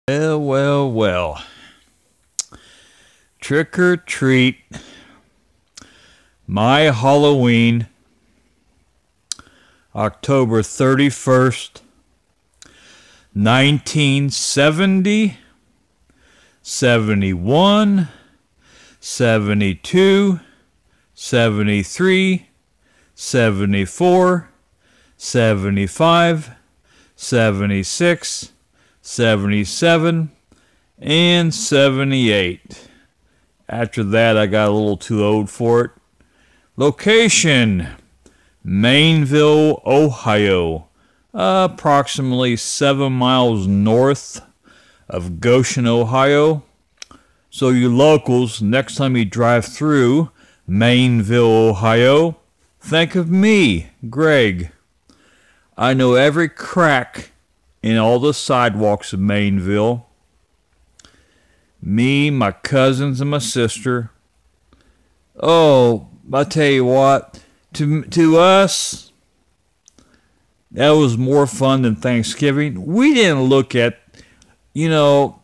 Well, well, well. Trick or treat. My Halloween, October 31st, 1970, 71, 72, 73, 74, 75, 76, 77, and 78. After that, I got a little too old for it. Location, Maineville, Ohio, approximately 7 miles north of Goshen, Ohio. So you locals, next time you drive through Maineville, Ohio, think of me, Greg. I know every crack in all the sidewalks of Maineville. Me, my cousins, and my sister. Oh, I tell you what, to us, that was more fun than Thanksgiving. We didn't look at, 12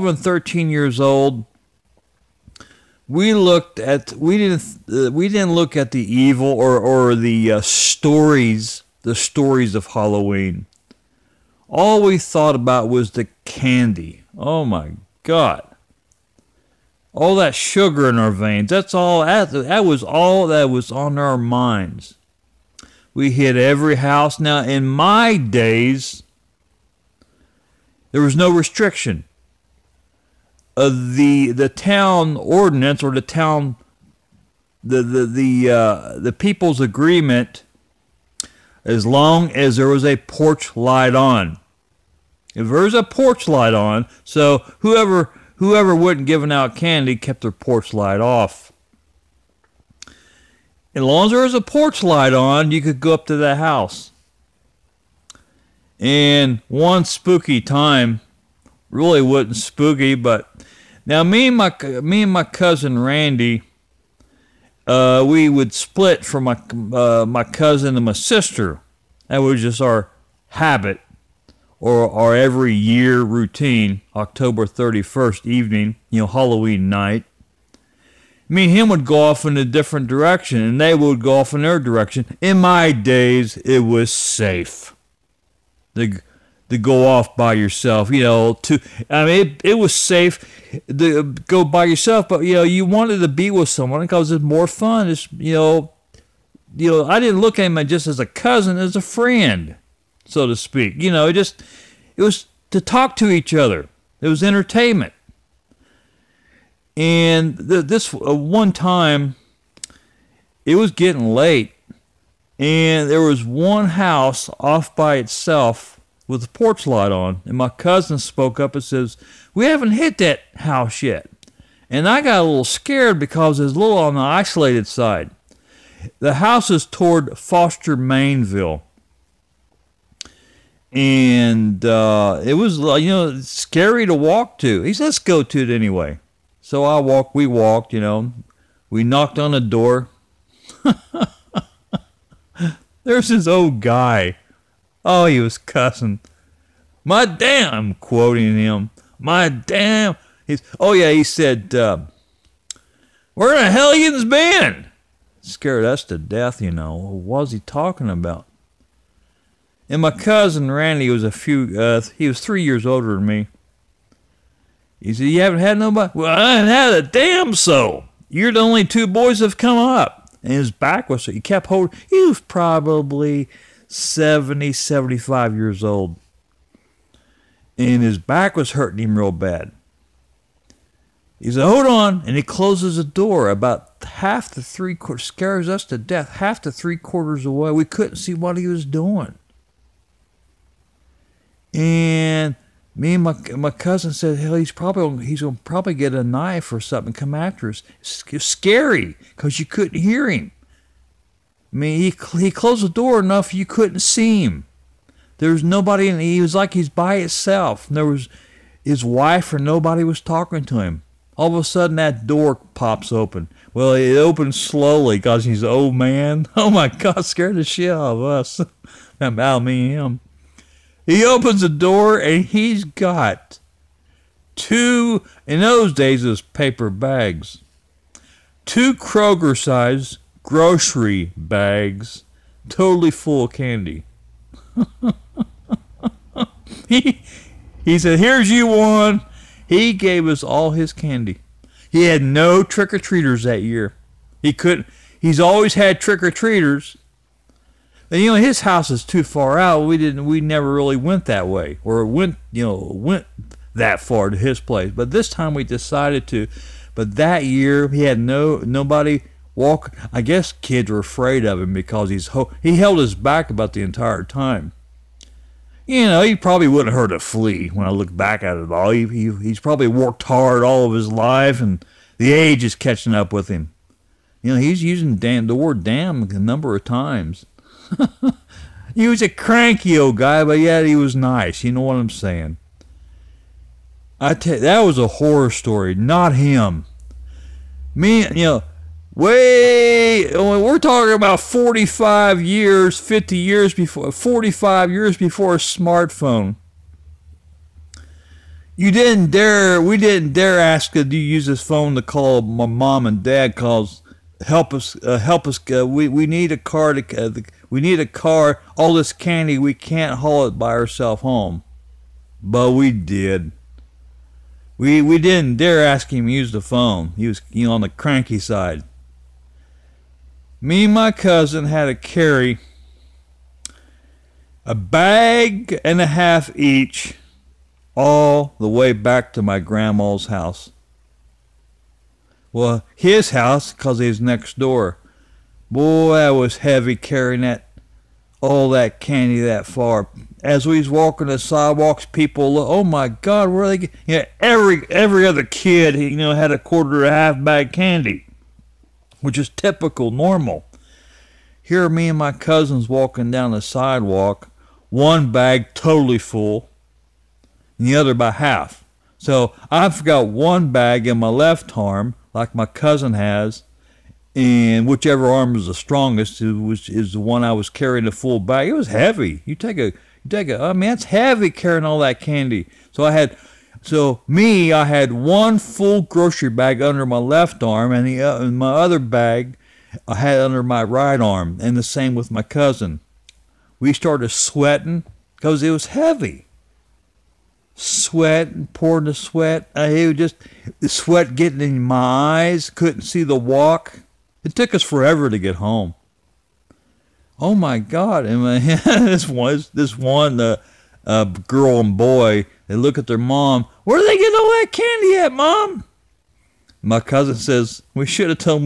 and 13 years old. We didn't look at the evil or the stories of Halloween. All we thought about was the candy. Oh my God. All that sugar in our veins. That was all that was on our minds. We hit every house. Now, in my days, there was no restriction. The town ordinance or the town the people's agreement, as long as there was a porch light on. If there was a porch light on, so whoever wasn't giving out candy kept their porch light off. As long as there was a porch light on, you could go up to the house. And one spooky time, really wasn't spooky, but now me and my cousin Randy, we would split from my cousin and my sister. That was just our habit, or our every year routine. October 31st evening, Halloween night. Me and him would go off in a different direction, and they would go off in their direction. In my days, it was safe to go off by yourself. It was safe to go by yourself, but you wanted to be with someone because it's more fun. It's I didn't look at him just as a cousin, as a friend, so to speak. It was to talk to each other. It was entertainment. And this one time, it was getting late, and there was one house off by itself with a porch light on, and my cousin spoke up and says, "We haven't hit that house yet." And I got a little scared because it's a little on the isolated side. The house is toward Foster, Maineville. And it was, scary to walk to. He said, "Let's go to it anyway." So we walked, we knocked on the door. There's this old guy. Oh, he was cussing. "My damn," I'm quoting him. "My damn." He said, "Where the hell you been?" Scared us to death, What was he talking about? And my cousin Randy was he was 3 years older than me. He said, "You haven't had nobody?" "Well, I haven't had a damn soul. You're the only two boys that have come up." And his back was, he kept holding, he was probably 70, 75 years old. And his back was hurting him real bad. He said, "Hold on." And he closes the door about half to three-quarters, scares us to death, half to three-quarters away. We couldn't see what he was doing. And me and my cousin said, "Hell, he's gonna probably get a knife or something and come after us." It's scary because you couldn't hear him. I mean, he closed the door enough you couldn't see him. There was nobody, and he was like he's by himself. And there was his wife or nobody was talking to him. All of a sudden, that door pops open. Well, it opened slowly because he's an old man. Oh my God, scared the shit out of us. About me and him. He opens the door and he's got two, in those days it was paper bags, two Kroger-sized grocery bags totally full of candy. He said, here's you one. He gave us all his candy. He had no trick-or-treaters that year. He's always had trick-or-treaters. And, his house is too far out. We never really went that way, or went that far to his place. But this time we decided to. But that year he had nobody walk. I guess kids were afraid of him because he held his back about the entire time. He probably wouldn't hurt a flea when I look back at it all. He's probably worked hard all of his life, and the age is catching up with him. He's using the word damn a number of times. He was a cranky old guy, but yet he was nice. You know what I'm saying? I tell you, that was a horror story, not him. We're talking about 45 years, 50 years before, 45 years before a smartphone. We didn't dare ask, do you use this phone to call my mom and dad, calls, help us, we need a car, we need a car, all this candy, we can't haul it by ourselves home. But we did. We didn't dare ask him to use the phone. He was, on the cranky side. Me and my cousin had to carry a bag and a half each all the way back to my grandma's house. Well, his house, because he was next door. Boy, that was heavy carrying all that candy that far. As we was walking the sidewalks, people, oh my God, where are they? Every other kid, had a quarter or a half bag candy, which is typical, normal. Here, me and my cousins walking down the sidewalk, one bag totally full, and the other by half. So I've got one bag in my left arm, like my cousin has, and whichever arm is the strongest is the one I was carrying the full bag. It was heavy. It's heavy carrying all that candy. So I had one full grocery bag under my left arm, and my other bag I had under my right arm, and the same with my cousin. We started sweating because it was heavy. Sweat, pouring the sweat. It was just the sweat getting in my eyes. Couldn't see the walk. It took us forever to get home. Oh my God! And this one girl and boy, they look at their mom. Where are they getting all that candy at, Mom? My cousin says, we should have told them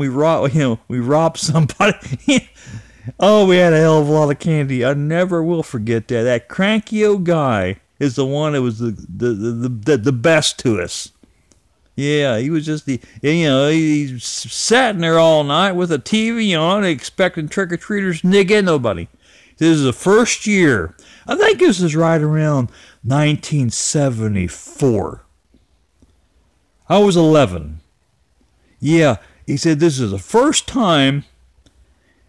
we robbed somebody. Oh, we had a hell of a lot of candy. I never will forget that. That cranky old guy is the one that was the best to us. Yeah, he was just he sat in there all night with a TV on, expecting trick-or-treaters, and they get nobody. This is the first year. I think this is right around 1974. I was 11. Yeah, he said, this is the first time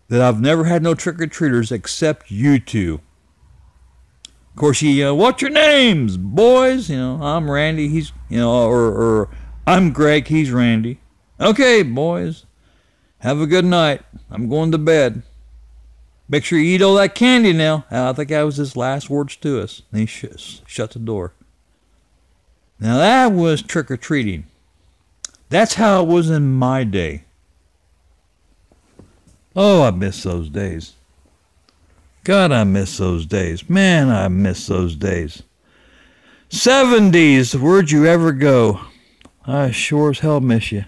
that I've never had no trick-or-treaters except you two. Of course, what's your names, boys? I'm Randy, he's, or I'm Greg, he's Randy. Okay, boys, have a good night. I'm going to bed. Make sure you eat all that candy now. I think that was his last words to us. And he shut the door. Now that was trick-or-treating. That's how it was in my day. Oh, I miss those days. God, I miss those days. Man, I miss those days. 70s, where'd you ever go? I sure as hell miss you.